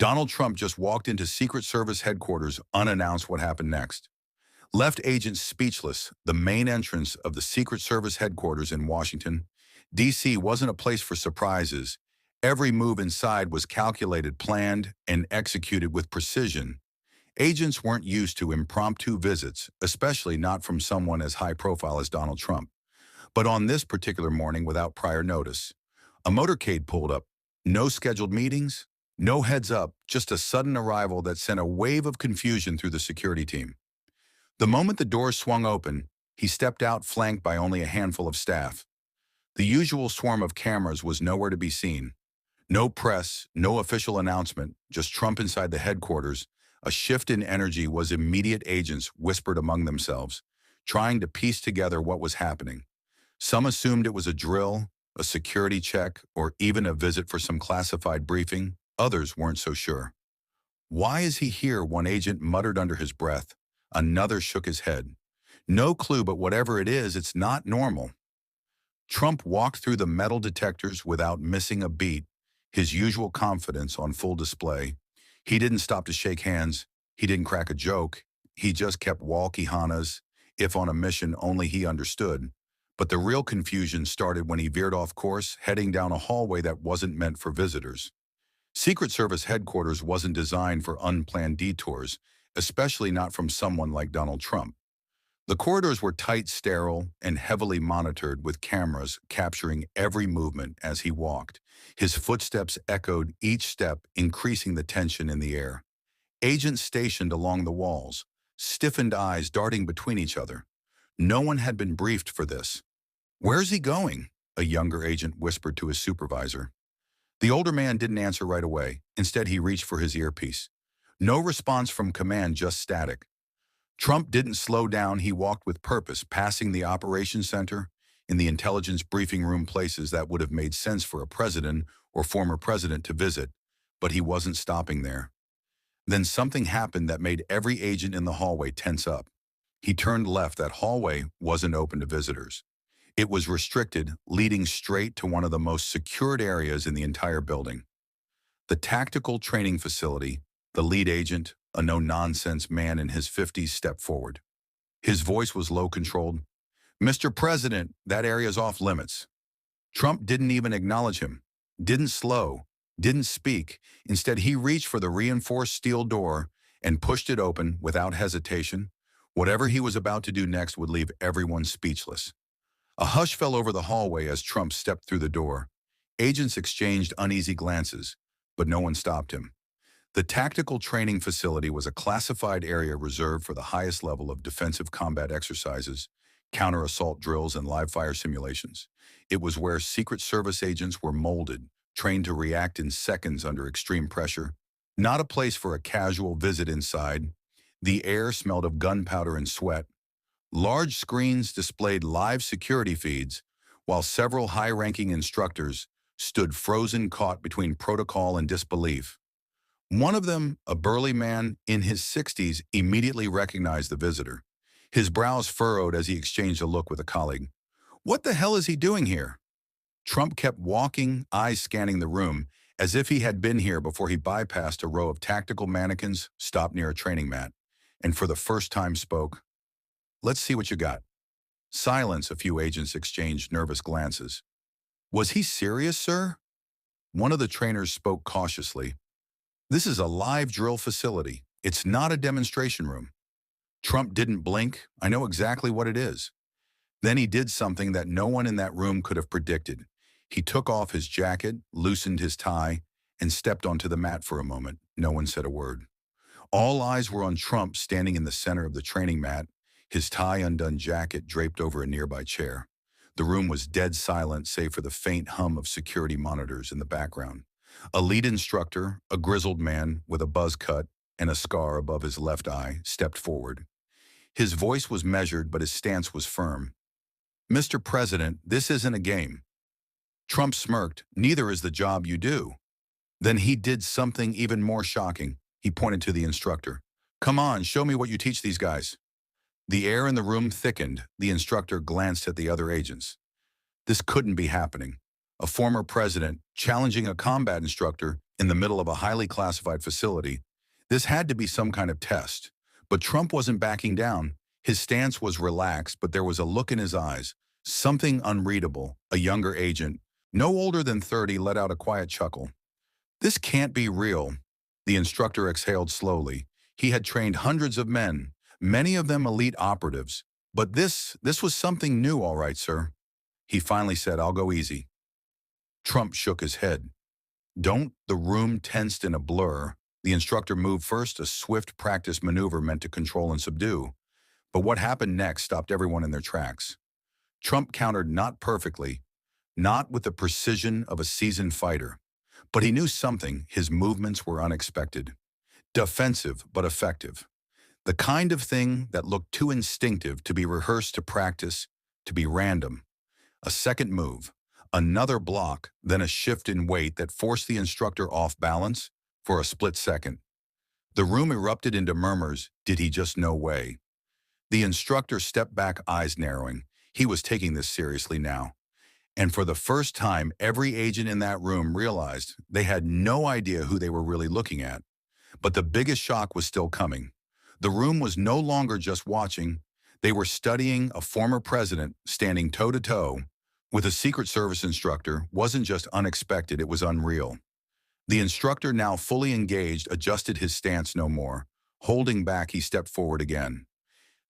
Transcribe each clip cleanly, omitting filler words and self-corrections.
Donald Trump just walked into Secret Service headquarters unannounced. What happened next? Left agents speechless. The main entrance of the Secret Service headquarters in Washington, D.C. wasn't a place for surprises. Every move inside was calculated, planned, and executed with precision. Agents weren't used to impromptu visits, especially not from someone as high profile as Donald Trump. But on this particular morning, without prior notice, a motorcade pulled up. No scheduled meetings, no heads up, just a sudden arrival that sent a wave of confusion through the security team. The moment the doors swung open, he stepped out flanked by only a handful of staff. The usual swarm of cameras was nowhere to be seen. No press, no official announcement, just Trump inside the headquarters. A shift in energy was immediate. Agents whispered among themselves, trying to piece together what was happening. Some assumed it was a drill, a security check, or even a visit for some classified briefing. Others weren't so sure. "Why is he here?" one agent muttered under his breath. Another shook his head. "No clue, but whatever it is, it's not normal." Trump walked through the metal detectors without missing a beat, his usual confidence on full display. He didn't stop to shake hands. He didn't crack a joke. He just kept walkie-hanas, if on a mission only he understood. But the real confusion started when he veered off course, heading down a hallway that wasn't meant for visitors. Secret Service headquarters wasn't designed for unplanned detours, especially not from someone like Donald Trump. The corridors were tight, sterile, and heavily monitored with cameras capturing every movement as he walked. His footsteps echoed each step, increasing the tension in the air. Agents stationed along the walls, stiffened eyes darting between each other. No one had been briefed for this. "Where's he going?" a younger agent whispered to his supervisor. The older man didn't answer right away. Instead, he reached for his earpiece. No response from command, just static. Trump didn't slow down. He walked with purpose, passing the operations center, in the intelligence briefing room, places that would have made sense for a president or former president to visit, but he wasn't stopping there. Then something happened that made every agent in the hallway tense up. He turned left. That hallway wasn't open to visitors. It was restricted, leading straight to one of the most secured areas in the entire building. The tactical training facility. The lead agent, a no-nonsense man in his 50s, stepped forward. His voice was low, controlled. "Mr. President, that area's off limits." Trump didn't even acknowledge him, didn't slow, didn't speak. Instead, he reached for the reinforced steel door and pushed it open without hesitation. Whatever he was about to do next would leave everyone speechless. A hush fell over the hallway as Trump stepped through the door. Agents exchanged uneasy glances, but no one stopped him. The tactical training facility was a classified area reserved for the highest level of defensive combat exercises, counter-assault drills, and live-fire simulations. It was where Secret Service agents were molded, trained to react in seconds under extreme pressure. Not a place for a casual visit inside. The air smelled of gunpowder and sweat. Large screens displayed live security feeds, while several high-ranking instructors stood frozen, caught between protocol and disbelief. One of them, a burly man in his 60s, immediately recognized the visitor. His brows furrowed as he exchanged a look with a colleague. "What the hell is he doing here?" Trump kept walking, eyes scanning the room, as if he had been here before. He bypassed a row of tactical mannequins, stopped near a training mat, and for the first time spoke. "Let's see what you got." Silence. A few agents exchanged nervous glances. "Was he serious, sir?" One of the trainers spoke cautiously. "This is a live drill facility. It's not a demonstration room." Trump didn't blink. "I know exactly what it is." Then he did something that no one in that room could have predicted. He took off his jacket, loosened his tie, and stepped onto the mat for a moment. No one said a word. All eyes were on Trump, standing in the center of the training mat, his tie undone, jacket draped over a nearby chair. The room was dead silent, save for the faint hum of security monitors in the background. A lead instructor, a grizzled man with a buzz cut and a scar above his left eye, stepped forward. His voice was measured, but his stance was firm. "Mr. President, this isn't a game." Trump smirked. "Neither is the job you do." Then he did something even more shocking. He pointed to the instructor. "Come on, show me what you teach these guys." The air in the room thickened. The instructor glanced at the other agents. This couldn't be happening. A former president challenging a combat instructor in the middle of a highly classified facility. This had to be some kind of test. But Trump wasn't backing down. His stance was relaxed, but there was a look in his eyes, something unreadable. A younger agent, no older than 30, let out a quiet chuckle. This can't be real. The instructor exhaled slowly. He had trained hundreds of men, many of them elite operatives. But this was something new, all right, sir. He finally said, I'll go easy. Trump shook his head. Don't. The room tensed in a blur. The instructor moved first, a swift practice maneuver meant to control and subdue. But what happened next stopped everyone in their tracks. Trump countered not perfectly, not with the precision of a seasoned fighter. But he knew something. His movements were unexpected. Defensive, but effective. The kind of thing that looked too instinctive to be rehearsed to practice, to be random. A second move, another block, then a shift in weight that forced the instructor off balance for a split second. The room erupted into murmurs. Did he just know way? The instructor stepped back, eyes narrowing. He was taking this seriously now. And for the first time, every agent in that room realized they had no idea who they were really looking at. But the biggest shock was still coming. The room was no longer just watching. They were studying a former president standing toe-to-toe with a Secret Service instructor. Wasn't just unexpected, it was unreal. The instructor, now fully engaged, adjusted his stance no more. Holding back, he stepped forward again.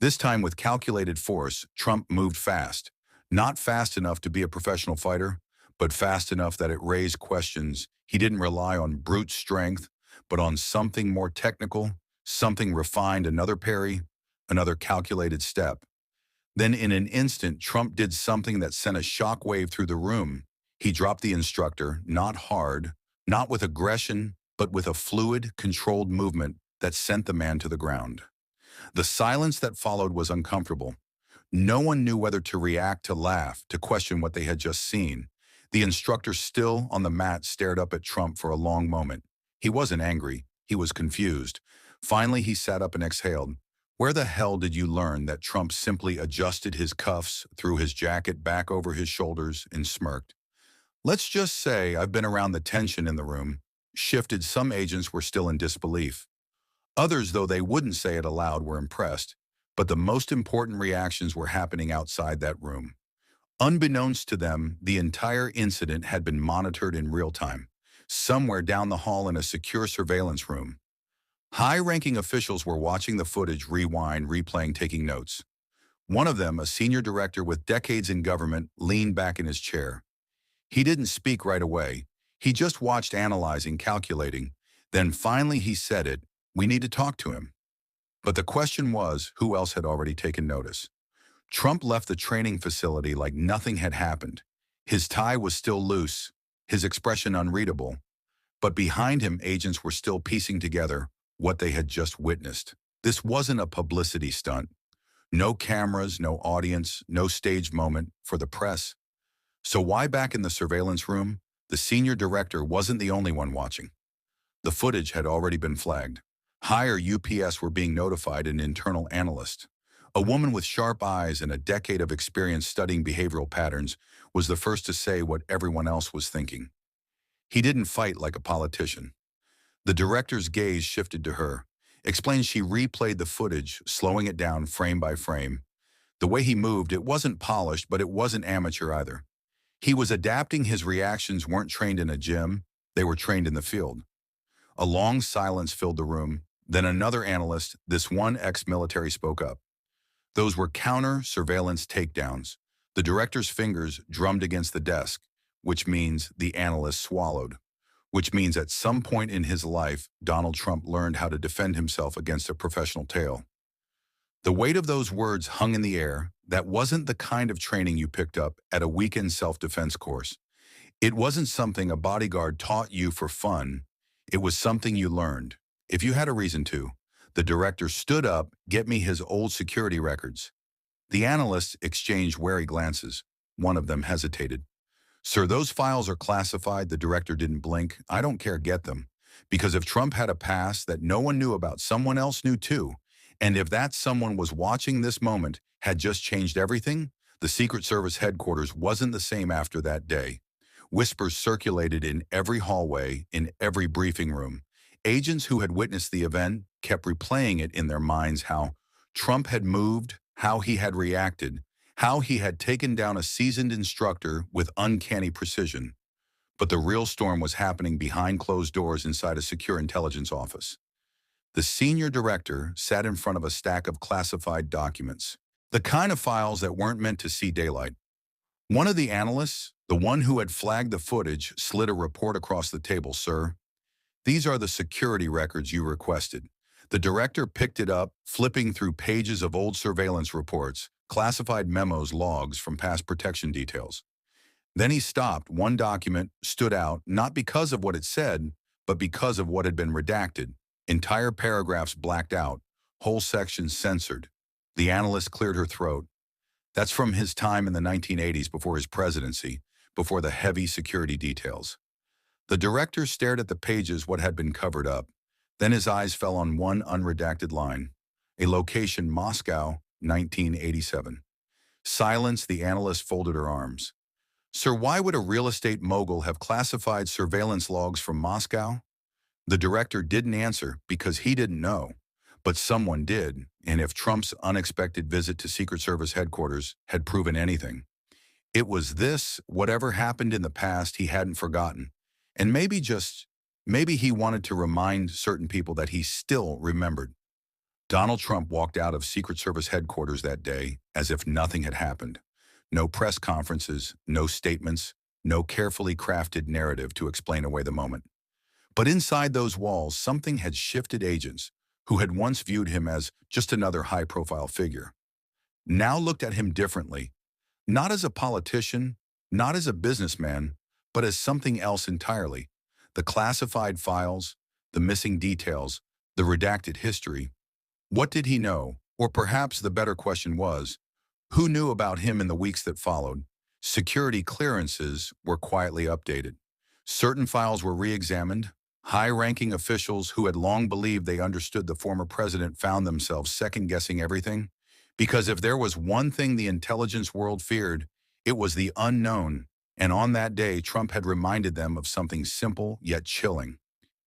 This time with calculated force, Trump moved fast. Not fast enough to be a professional fighter, but fast enough that it raised questions. He didn't rely on brute strength, but on something more technical, something refined. Another parry, another calculated step. Then in an instant, Trump did something that sent a shockwave through the room. He dropped the instructor, not hard, not with aggression, but with a fluid, controlled movement that sent the man to the ground. The silence that followed was uncomfortable. No one knew whether to react, to laugh, to question what they had just seen. The instructor, still on the mat, stared up at Trump for a long moment. He wasn't angry. He was confused. Finally, he sat up and exhaled. Where the hell did you learn that? Trump simply adjusted his cuffs, threw his jacket back over his shoulders, and smirked. Let's just say I've been around. The tension in the room shifted. Some agents were still in disbelief. Others, though they wouldn't say it aloud, were impressed. But the most important reactions were happening outside that room. Unbeknownst to them, the entire incident had been monitored in real time, somewhere down the hall in a secure surveillance room. High-ranking officials were watching the footage, rewind, replaying, taking notes. One of them, a senior director with decades in government, leaned back in his chair. He didn't speak right away. He just watched, analyzing, calculating. Then finally he said it. We need to talk to him. But the question was, who else had already taken notice? Trump left the training facility like nothing had happened. His tie was still loose, his expression unreadable. But behind him, agents were still piecing together what they had just witnessed. This wasn't a publicity stunt. No cameras, no audience, no staged moment for the press. So why back in the surveillance room? The senior director wasn't the only one watching. The footage had already been flagged. Higher UPS were being notified. An internal analyst, a woman with sharp eyes and a decade of experience studying behavioral patterns, was the first to say what everyone else was thinking. He didn't fight like a politician. The director's gaze shifted to her. Explained. She replayed the footage, slowing it down frame by frame. The way he moved, it wasn't polished, but it wasn't amateur either. He was adapting. His reactions weren't trained in a gym, they were trained in the field. A long silence filled the room. Then another analyst, this one ex-military, spoke up. Those were counter-surveillance takedowns. The director's fingers drummed against the desk, which means the analyst swallowed. Which means at some point in his life, Donald Trump learned how to defend himself against a professional tale. The weight of those words hung in the air. That wasn't the kind of training you picked up at a weekend self-defense course. It wasn't something a bodyguard taught you for fun. It was something you learned, if you had a reason to. The director stood up. Get me his old security records. The analysts exchanged wary glances. One of them hesitated. Sir, those files are classified. The director didn't blink. I don't care, get them. Because if Trump had a past that no one knew about, someone else knew too. And if that someone was watching this moment, had just changed everything. The Secret Service headquarters wasn't the same after that day. Whispers circulated in every hallway, in every briefing room. Agents who had witnessed the event kept replaying it in their minds: how Trump had moved, how he had reacted, how he had taken down a seasoned instructor with uncanny precision. But the real storm was happening behind closed doors inside a secure intelligence office. The senior director sat in front of a stack of classified documents, the kind of files that weren't meant to see daylight. One of the analysts, the one who had flagged the footage, slid a report across the table. "Sir, these are the security records you requested." The director picked it up, flipping through pages of old surveillance reports, classified memos, logs from past protection details. Then he stopped. One document stood out, not because of what it said, but because of what had been redacted. Entire paragraphs blacked out, whole sections censored. The analyst cleared her throat. That's from his time in the 1980s, before his presidency, before the heavy security details. The director stared at the pages, what had been covered up. Then his eyes fell on one unredacted line. A location: Moscow, 1987. Silence. The analyst folded her arms. "Sir, why would a real estate mogul have classified surveillance logs from Moscow?" The director didn't answer because he didn't know. But someone did, and if Trump's unexpected visit to Secret Service headquarters had proven anything, it was this: whatever happened in the past, he hadn't forgotten. And maybe he wanted to remind certain people that he still remembered. Donald Trump walked out of Secret Service headquarters that day as if nothing had happened. No press conferences, no statements, no carefully crafted narrative to explain away the moment. But inside those walls, something had shifted. Agents who had once viewed him as just another high-profile figure now looked at him differently, not as a politician, not as a businessman, but as something else entirely. The classified files, the missing details, the redacted history. What did he know? Or perhaps the better question was, who knew about him in the weeks that followed? Security clearances were quietly updated. Certain files were re-examined. High-ranking officials who had long believed they understood the former president found themselves second-guessing everything. Because if there was one thing the intelligence world feared, it was the unknown. And on that day, Trump had reminded them of something simple yet chilling.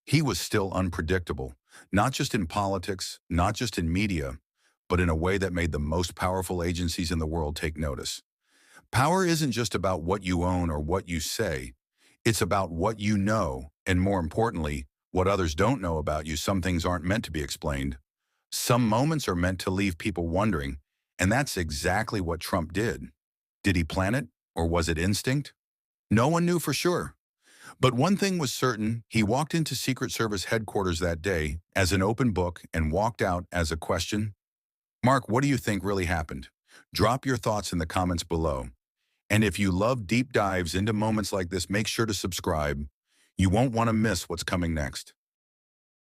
He was still unpredictable, not just in politics, not just in media, but in a way that made the most powerful agencies in the world take notice. Power isn't just about what you own or what you say. It's about what you know, and more importantly, what others don't know about you. Some things aren't meant to be explained. Some moments are meant to leave people wondering, and that's exactly what Trump did. Did he plan it, or was it instinct? No one knew for sure. But one thing was certain: he walked into Secret Service headquarters that day as an open book and walked out as a question. Mark, what do you think really happened? Drop your thoughts in the comments below. And if you love deep dives into moments like this, make sure to subscribe. You won't want to miss what's coming next.